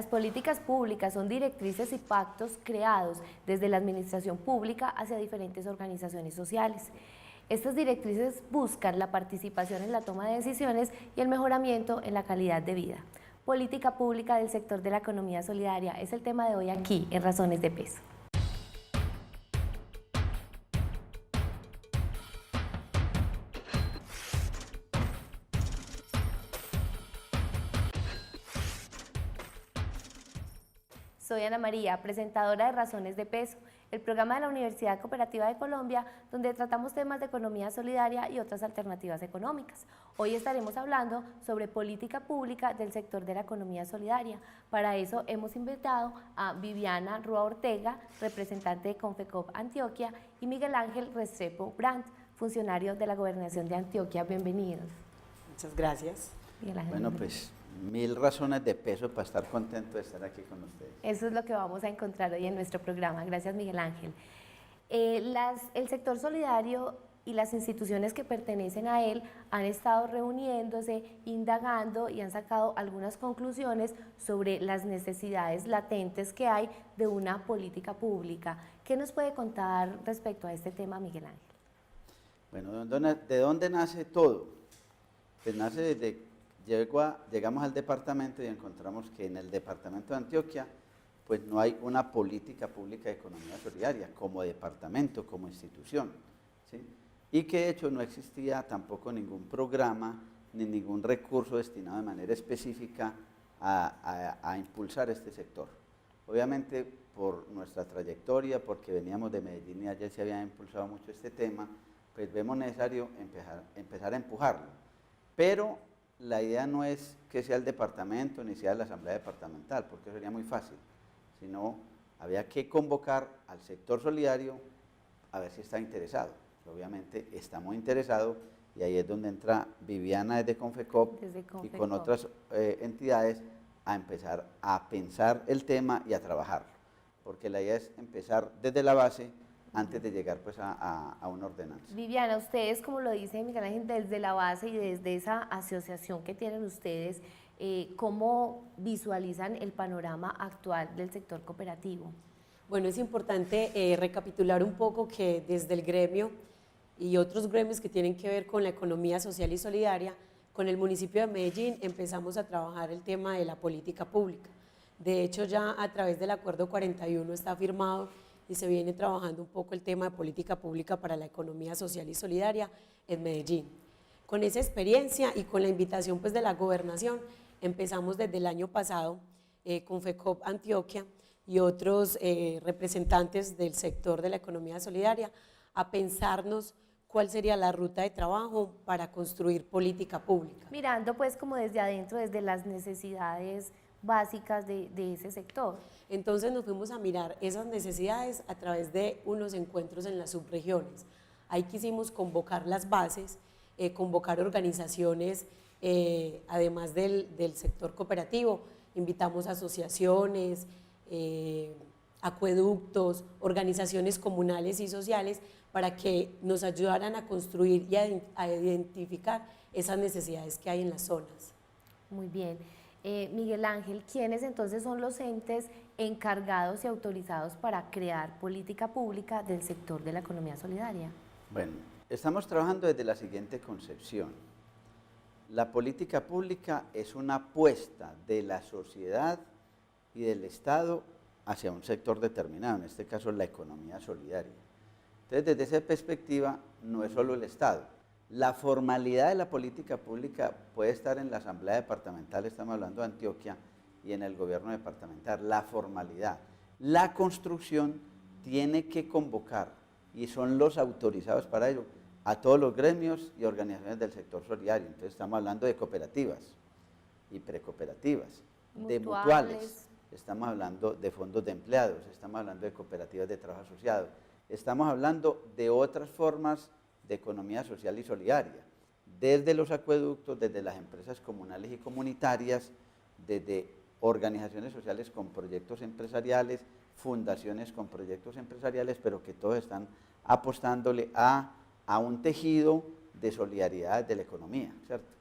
Las políticas públicas son directrices y pactos creados desde la administración pública hacia diferentes organizaciones sociales. Estas directrices buscan la participación en la toma de decisiones y el mejoramiento en la calidad de vida. Política pública del sector de la economía solidaria es el tema de hoy aquí en Razones de Peso. Soy Ana María, presentadora de Razones de Peso, el programa de la Universidad Cooperativa de Colombia, donde tratamos temas de economía solidaria y otras alternativas económicas. Hoy estaremos hablando sobre política pública del sector de la economía solidaria. Para eso hemos invitado a Viviana Rúa Ortega, representante de Confecop Antioquia, y Miguel Ángel Restrepo Brandt, funcionario de la Gobernación de Antioquia. Bienvenidos. Muchas gracias. Miguel Ángel, bueno, pues 1000 razones de peso para estar contento de estar aquí con ustedes. Eso es lo que vamos a encontrar hoy en nuestro programa. Gracias, Miguel Ángel. El sector solidario y las instituciones que pertenecen a él han estado reuniéndose, indagando y han sacado algunas conclusiones sobre las necesidades latentes que hay de una política pública. ¿Qué nos puede contar respecto a este tema, Miguel Ángel? Bueno, ¿de dónde nace todo? Pues nace desde llegamos al departamento y encontramos que en el departamento de Antioquia pues no hay una política pública de economía solidaria como departamento, como institución, ¿sí? Y que de hecho no existía tampoco ningún programa ni ningún recurso destinado de manera específica a impulsar este sector. Obviamente por nuestra trayectoria, porque veníamos de Medellín y allá se había impulsado mucho este tema, pues vemos necesario empezar a empujarlo. Pero la idea no es que sea el departamento ni sea la asamblea departamental, porque eso sería muy fácil, sino había que convocar al sector solidario a ver si está interesado. Obviamente está muy interesado y ahí es donde entra Viviana desde Confecop y con otras entidades a empezar a pensar el tema y a trabajarlo, porque la idea es empezar desde la base antes de llegar pues a una ordenanza. Viviana, ustedes, como lo dice Miguel Ángel, desde la base y desde esa asociación que tienen ustedes, ¿cómo visualizan el panorama actual del sector cooperativo? Bueno, es importante recapitular un poco que desde el gremio y otros gremios que tienen que ver con la economía social y solidaria, con el municipio de Medellín empezamos a trabajar el tema de la política pública. De hecho, ya a través del Acuerdo 41 está firmado y se viene trabajando un poco el tema de política pública para la economía social y solidaria en Medellín. Con esa experiencia y con la invitación pues, de la gobernación, empezamos desde el año pasado con FECOP Antioquia y otros representantes del sector de la economía solidaria a pensarnos cuál sería la ruta de trabajo para construir política pública. Mirando pues como desde adentro, desde las necesidades básicas de ese sector. Entonces nos fuimos a mirar esas necesidades a través de unos encuentros en las subregiones. Ahí quisimos convocar las bases, convocar organizaciones, además del sector cooperativo, invitamos asociaciones, acueductos, organizaciones comunales y sociales para que nos ayudaran a construir y a identificar esas necesidades que hay en las zonas. Muy bien. Miguel Ángel, ¿quiénes entonces son los entes encargados y autorizados para crear política pública del sector de la economía solidaria? Bueno, estamos trabajando desde la siguiente concepción. La política pública es una apuesta de la sociedad y del Estado hacia un sector determinado, en este caso la economía solidaria. Entonces, desde esa perspectiva, no es solo el Estado. La formalidad de la política pública puede estar en la asamblea departamental, estamos hablando de Antioquia, y en el gobierno departamental, la formalidad. La construcción tiene que convocar, y son los autorizados para ello, a todos los gremios y organizaciones del sector solidario. Entonces estamos hablando de cooperativas y precooperativas, de mutuales, estamos hablando de fondos de empleados, estamos hablando de cooperativas de trabajo asociado, estamos hablando de otras formas de economía social y solidaria, desde los acueductos, desde las empresas comunales y comunitarias, desde organizaciones sociales con proyectos empresariales, fundaciones con proyectos empresariales, pero que todos están apostándole a un tejido de solidaridad de la economía, ¿cierto?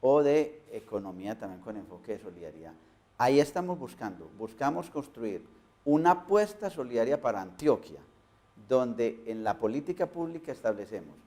O de economía también con enfoque de solidaridad. Ahí estamos buscamos construir una apuesta solidaria para Antioquia, donde en la política pública establecemos,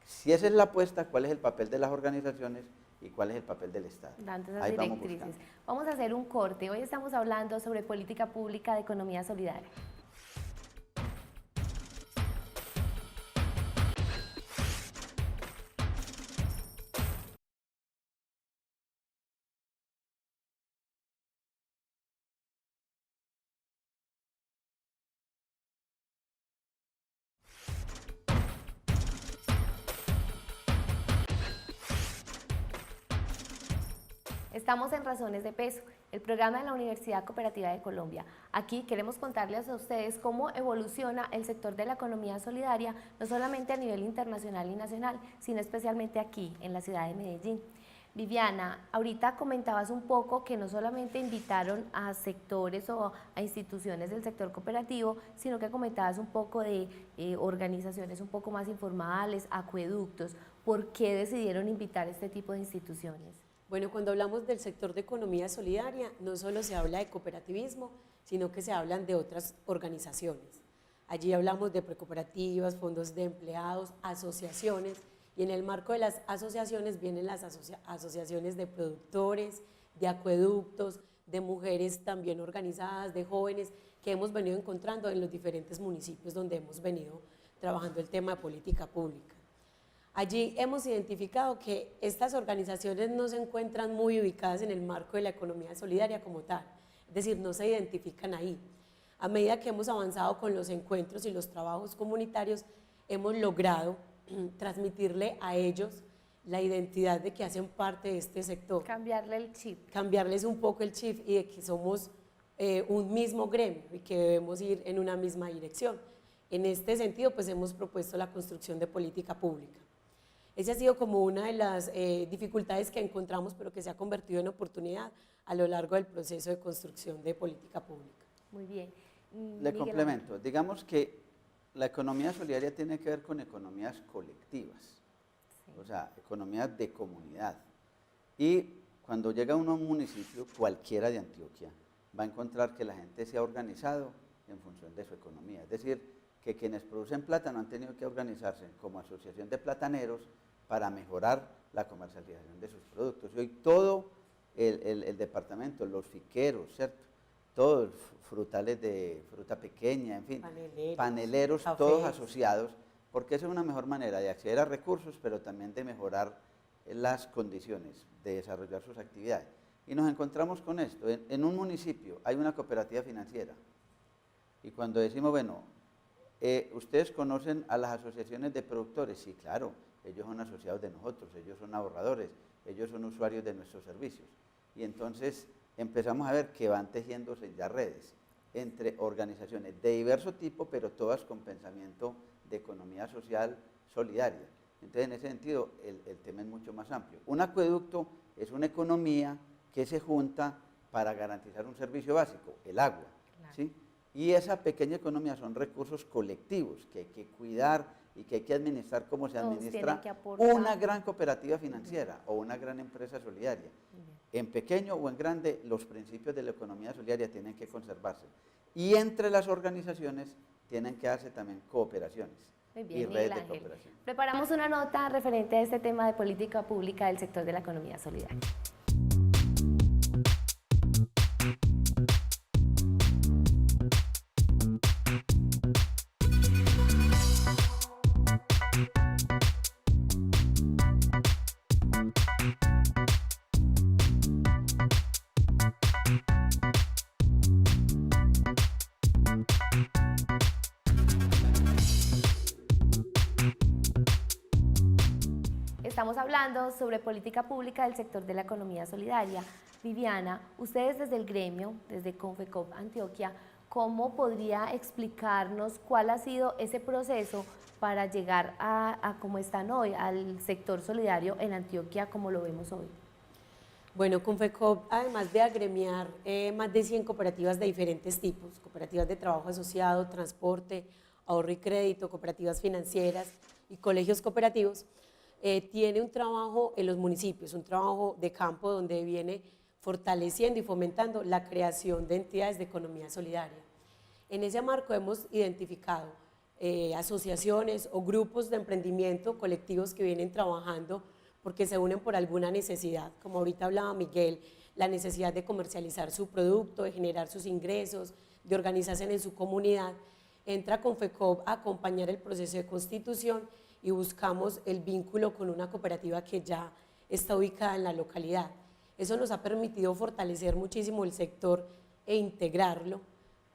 si esa es la apuesta, cuál es el papel de las organizaciones y cuál es el papel del Estado. Dando esas Ahí directrices. Vamos a hacer un corte. Hoy estamos hablando sobre política pública de economía solidaria. Estamos en Razones de Peso, el programa de la Universidad Cooperativa de Colombia. Aquí queremos contarles a ustedes cómo evoluciona el sector de la economía solidaria, no solamente a nivel internacional y nacional, sino especialmente aquí, en la ciudad de Medellín. Viviana, ahorita comentabas un poco que no solamente invitaron a sectores o a instituciones del sector cooperativo, sino que comentabas un poco de organizaciones un poco más informales, acueductos. ¿Por qué decidieron invitar este tipo de instituciones? Bueno, cuando hablamos del sector de economía solidaria, no solo se habla de cooperativismo, sino que se hablan de otras organizaciones. Allí hablamos de precooperativas, fondos de empleados, asociaciones, y en el marco de las asociaciones vienen las asociaciones de productores, de acueductos, de mujeres también organizadas, de jóvenes, que hemos venido encontrando en los diferentes municipios donde hemos venido trabajando el tema de política pública. Allí hemos identificado que estas organizaciones no se encuentran muy ubicadas en el marco de la economía solidaria como tal, es decir, no se identifican ahí. A medida que hemos avanzado con los encuentros y los trabajos comunitarios, hemos logrado transmitirle a ellos la identidad de que hacen parte de este sector. Cambiarle el chip. Cambiarles un poco el chip y de que somos un mismo gremio y que debemos ir en una misma dirección. En este sentido, pues hemos propuesto la construcción de política pública. Esa ha sido como una de las dificultades que encontramos, pero que se ha convertido en oportunidad a lo largo del proceso de construcción de política pública. Muy bien. Le complemento, digamos que la economía solidaria tiene que ver con economías colectivas, sí. O sea, economías de comunidad. Y cuando llega uno a un municipio, cualquiera de Antioquia, va a encontrar que la gente se ha organizado en función de su economía. Es decir, que quienes producen plátano han tenido que organizarse como asociación de plataneros para mejorar la comercialización de sus productos. Y hoy todo el departamento, los fiqueros, ¿cierto? Todos, frutales de fruta pequeña, en fin, paneleros todos asociados, porque esa es una mejor manera de acceder a recursos, pero también de mejorar las condiciones de desarrollar sus actividades. Y nos encontramos con esto, en un municipio hay una cooperativa financiera, y cuando decimos, bueno, ¿ustedes conocen a las asociaciones de productores? Sí, claro, ellos son asociados de nosotros, ellos son ahorradores, ellos son usuarios de nuestros servicios. Y entonces empezamos a ver que van tejiéndose ya redes entre organizaciones de diverso tipo, pero todas con pensamiento de economía social solidaria. Entonces, en ese sentido, el tema es mucho más amplio. Un acueducto es una economía que se junta para garantizar un servicio básico, el agua, claro. ¿Sí? Y esa pequeña economía son recursos colectivos que hay que cuidar y que hay que administrar como se administra una gran cooperativa financiera o una gran empresa solidaria. En pequeño o en grande, los principios de la economía solidaria tienen que conservarse. Y entre las organizaciones tienen que darse también cooperaciones y redes de cooperación. Preparamos una nota referente a este tema de política pública del sector de la economía solidaria. Estamos hablando sobre política pública del sector de la economía solidaria. Viviana, ustedes desde el gremio, desde Confecoop Antioquia, ¿cómo podría explicarnos cuál ha sido ese proceso para llegar a cómo están hoy, al sector solidario en Antioquia como lo vemos hoy? Bueno, Confecoop, además de agremiar más de 100 cooperativas de diferentes tipos, cooperativas de trabajo asociado, transporte, ahorro y crédito, cooperativas financieras y colegios cooperativos, tiene un trabajo en los municipios, un trabajo de campo donde viene fortaleciendo y fomentando la creación de entidades de economía solidaria. En ese marco hemos identificado asociaciones o grupos de emprendimiento, colectivos que vienen trabajando porque se unen por alguna necesidad, como ahorita hablaba Miguel, la necesidad de comercializar su producto, de generar sus ingresos, de organizarse en su comunidad. Entra Confecoop a acompañar el proceso de constitución y buscamos el vínculo con una cooperativa que ya está ubicada en la localidad. Eso nos ha permitido fortalecer muchísimo el sector e integrarlo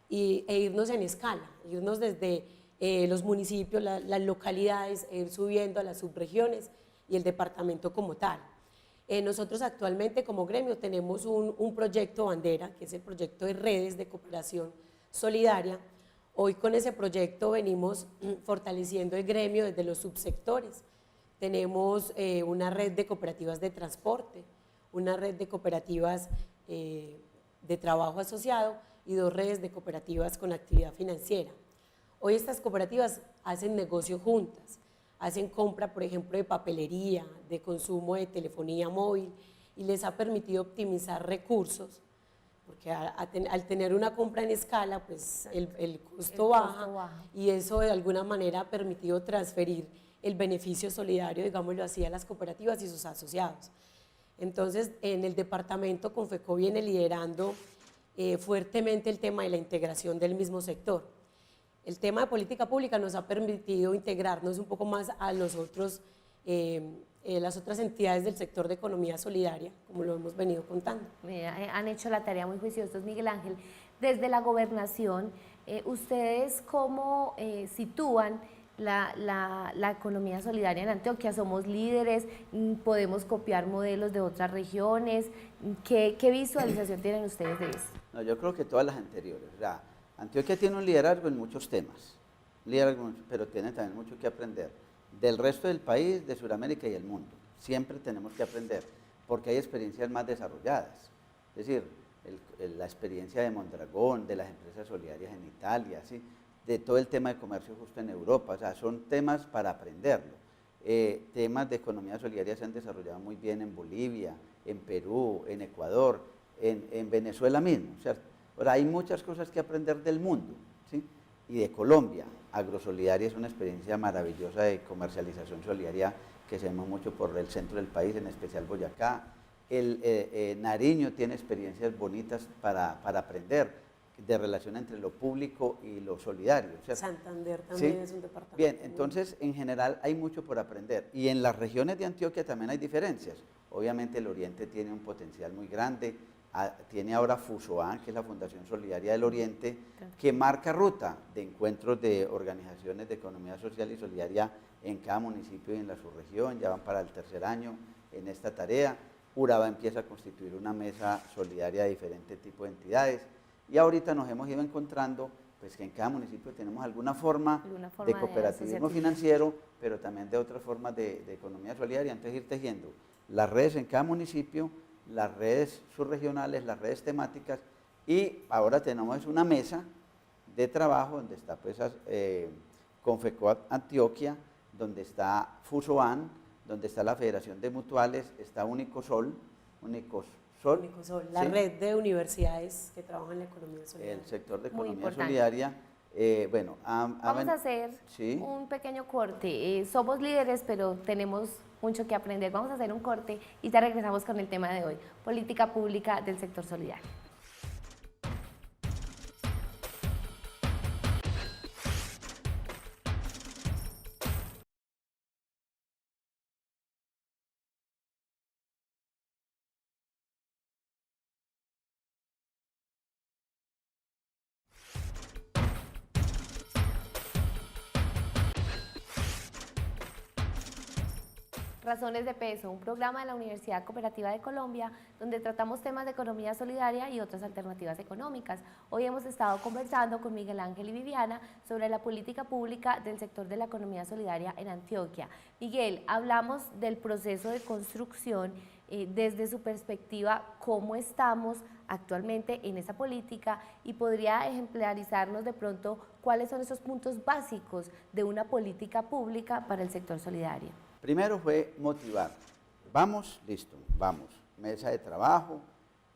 e irnos en escala, irnos desde los municipios, las localidades, ir subiendo a las subregiones y el departamento como tal. Nosotros actualmente como gremio tenemos un proyecto bandera, que es el proyecto de redes de cooperación solidaria. Hoy con ese proyecto venimos fortaleciendo el gremio desde los subsectores. Tenemos una red de cooperativas de transporte, una red de cooperativas de trabajo asociado y 2 redes de cooperativas con actividad financiera. Hoy estas cooperativas hacen negocio juntas, hacen compra, por ejemplo, de papelería, de consumo de telefonía móvil y les ha permitido optimizar recursos, porque al tener una compra en escala, pues el costo baja y eso de alguna manera ha permitido transferir el beneficio solidario, digámoslo así, a las cooperativas y sus asociados. Entonces, en el departamento Confecoop viene liderando fuertemente el tema de la integración del mismo sector. El tema de política pública nos ha permitido integrarnos un poco más a las otras entidades del sector de economía solidaria, como lo hemos venido contando. Han hecho la tarea muy juiciosos, Miguel Ángel. Desde la gobernación, ¿ustedes cómo sitúan la economía solidaria en Antioquia? ¿Somos líderes? ¿Podemos copiar modelos de otras regiones? ¿Qué visualización tienen ustedes de eso? No, yo creo que todas las anteriores. O sea, Antioquia tiene un liderazgo en muchos temas, pero tiene también mucho que aprender del resto del país, de Sudamérica y el mundo. Siempre tenemos que aprender, porque hay experiencias más desarrolladas. Es decir, la experiencia de Mondragón, de las empresas solidarias en Italia, ¿sí? De todo el tema de comercio justo en Europa, o sea, son temas para aprenderlo. Temas de economía solidaria se han desarrollado muy bien en Bolivia, en Perú, en Ecuador, en Venezuela mismo, ¿cierto? Ahora, hay muchas cosas que aprender del mundo, ¿sí? Y de Colombia. Agrosolidaria es una experiencia maravillosa de comercialización solidaria que se vemos mucho por el centro del país, en especial Boyacá. Nariño tiene experiencias bonitas para aprender de relación entre lo público y lo solidario, ¿cierto? Santander también, ¿sí? Es un departamento. Bien, entonces en general hay mucho por aprender y en las regiones de Antioquia también hay diferencias. Obviamente el Oriente tiene un potencial muy grande, tiene ahora FUSOAN, que es la Fundación Solidaria del Oriente, que marca ruta de encuentros de organizaciones de economía social y solidaria en cada municipio y en la subregión. Ya van para el 3er año en esta tarea. Urabá empieza a constituir una mesa solidaria de diferentes tipos de entidades y ahorita nos hemos ido encontrando pues que en cada municipio tenemos alguna forma de cooperativismo financiero, pero también de otras formas de economía solidaria. Entonces ir tejiendo las redes en cada municipio, las redes subregionales, las redes temáticas, y ahora tenemos una mesa de trabajo donde está pues Confecoop Antioquia, donde está FUSOAN, donde está la Federación de Mutuales, está Unicosol, la ¿sí? Red de universidades que trabajan en la economía solidaria. El sector de economía solidaria. Bueno, vamos a hacer ¿sí? un pequeño corte. Somos líderes, pero tenemos mucho que aprender. Vamos a hacer un corte y ya regresamos con el tema de hoy, política pública del sector solidario. Razones de Peso, un programa de la Universidad Cooperativa de Colombia donde tratamos temas de economía solidaria y otras alternativas económicas. Hoy hemos estado conversando con Miguel Ángel y Viviana sobre la política pública del sector de la economía solidaria en Antioquia. Miguel, hablamos del proceso de construcción desde su perspectiva, cómo estamos actualmente en esa política y podría ejemplarizarnos de pronto cuáles son esos puntos básicos de una política pública para el sector solidario. Primero fue motivar, vamos, listo, vamos, mesa de trabajo,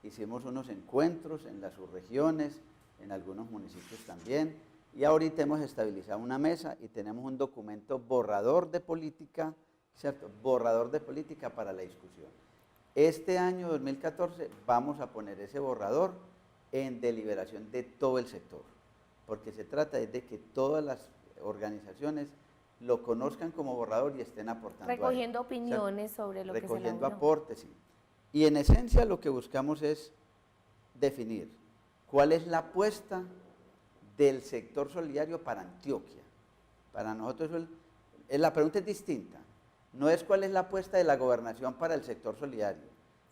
hicimos unos encuentros en las subregiones, en algunos municipios también, y ahorita hemos estabilizado una mesa y tenemos un documento borrador de política, ¿cierto? Borrador de política para la discusión. Este año 2014 vamos a poner ese borrador en deliberación de todo el sector, porque se trata de que todas las organizaciones lo conozcan como borrador y estén aportando. Recogiendo opiniones sobre lo que se elaboró. Recogiendo aportes, sí. Y en esencia lo que buscamos es definir cuál es la apuesta del sector solidario para Antioquia. Para nosotros la pregunta es distinta. No es cuál es la apuesta de la gobernación para el sector solidario,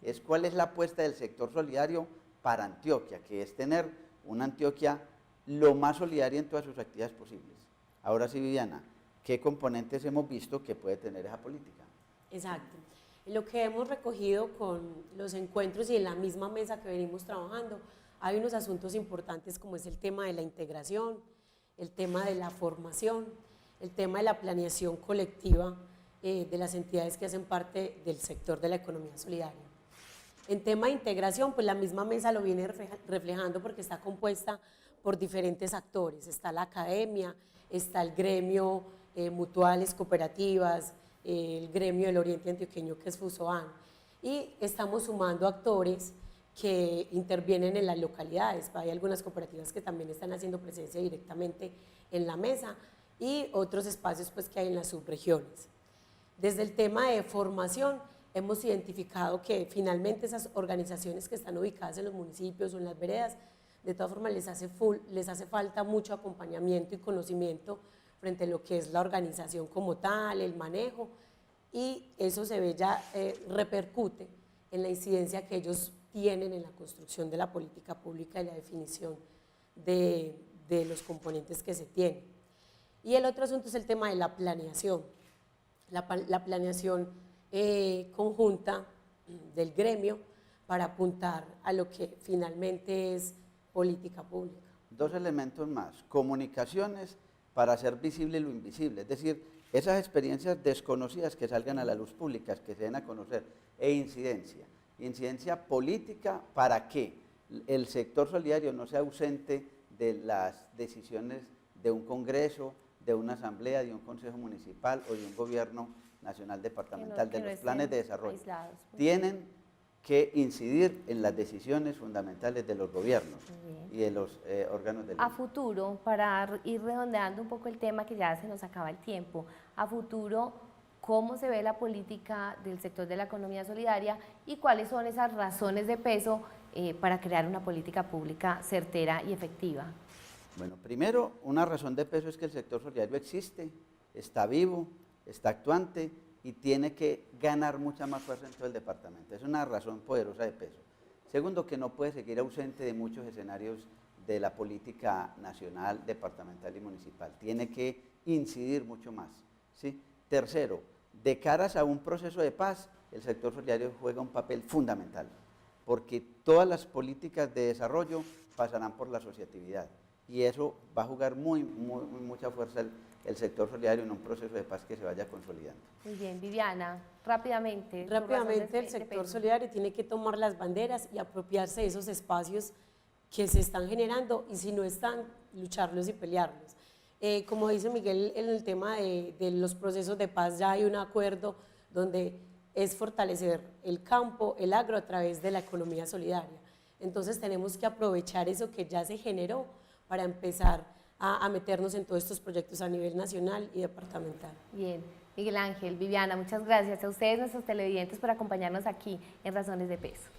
es cuál es la apuesta del sector solidario para Antioquia, que es tener una Antioquia lo más solidaria en todas sus actividades posibles. Ahora sí, Viviana, ¿qué componentes hemos visto que puede tener esa política? Exacto. Lo que hemos recogido con los encuentros y en la misma mesa que venimos trabajando, hay unos asuntos importantes como es el tema de la integración, el tema de la formación, el tema de la planeación colectiva de las entidades que hacen parte del sector de la economía solidaria. En tema de integración, pues la misma mesa lo viene reflejando porque está compuesta por diferentes actores. Está la academia, está el gremio Mutuales Cooperativas, el gremio del Oriente Antioqueño que es FUSOAN, y estamos sumando actores que intervienen en las localidades. Hay algunas cooperativas que también están haciendo presencia directamente en la mesa y otros espacios pues, que hay en las subregiones. Desde el tema de formación, hemos identificado que finalmente esas organizaciones que están ubicadas en los municipios o en las veredas, de todas formas les hace falta mucho acompañamiento y conocimiento frente a lo que es la organización como tal, el manejo, y eso se ve ya, repercute en la incidencia que ellos tienen en la construcción de la política pública y la definición de los componentes que se tienen. Y el otro asunto es el tema de la planeación. La planeación conjunta del gremio para apuntar a lo que finalmente es política pública. Dos elementos más, comunicaciones para hacer visible lo invisible, es decir, esas experiencias desconocidas que salgan a la luz pública, que se den a conocer, e incidencia política para que el sector solidario no sea ausente de las decisiones de un congreso, de una asamblea, de un consejo municipal o de un gobierno nacional departamental, de los planes de desarrollo. Aislados, pues. Tienen que incidir en las decisiones fundamentales de los gobiernos y de los órganos del A futuro, para ir redondeando un poco el tema que ya se nos acaba el tiempo, a futuro, ¿cómo se ve la política del sector de la economía solidaria y cuáles son esas razones de peso para crear una política pública certera y efectiva? Bueno, primero, una razón de peso es que el sector solidario existe, está vivo, está actuante y tiene que ganar mucha más fuerza en todo el departamento. Es una razón poderosa de peso. Segundo, que no puede seguir ausente de muchos escenarios de la política nacional, departamental y municipal. Tiene que incidir mucho más, ¿sí? Tercero, de caras a un proceso de paz, el sector solidario juega un papel fundamental, porque todas las políticas de desarrollo pasarán por la asociatividad. Y eso va a jugar mucha fuerza el sector solidario en un proceso de paz que se vaya consolidando. Muy bien, Viviana, rápidamente. Rápidamente el sector solidario tiene que tomar las banderas y apropiarse de esos espacios que se están generando y si no están, lucharlos y pelearlos. Como dice Miguel, en el tema de los procesos de paz ya hay un acuerdo donde es fortalecer el campo, el agro a través de la economía solidaria. Entonces tenemos que aprovechar eso que ya se generó para empezar a meternos en todos estos proyectos a nivel nacional y departamental. Bien, Miguel Ángel, Viviana, muchas gracias a ustedes, nuestros televidentes, por acompañarnos aquí en Razones de Peso.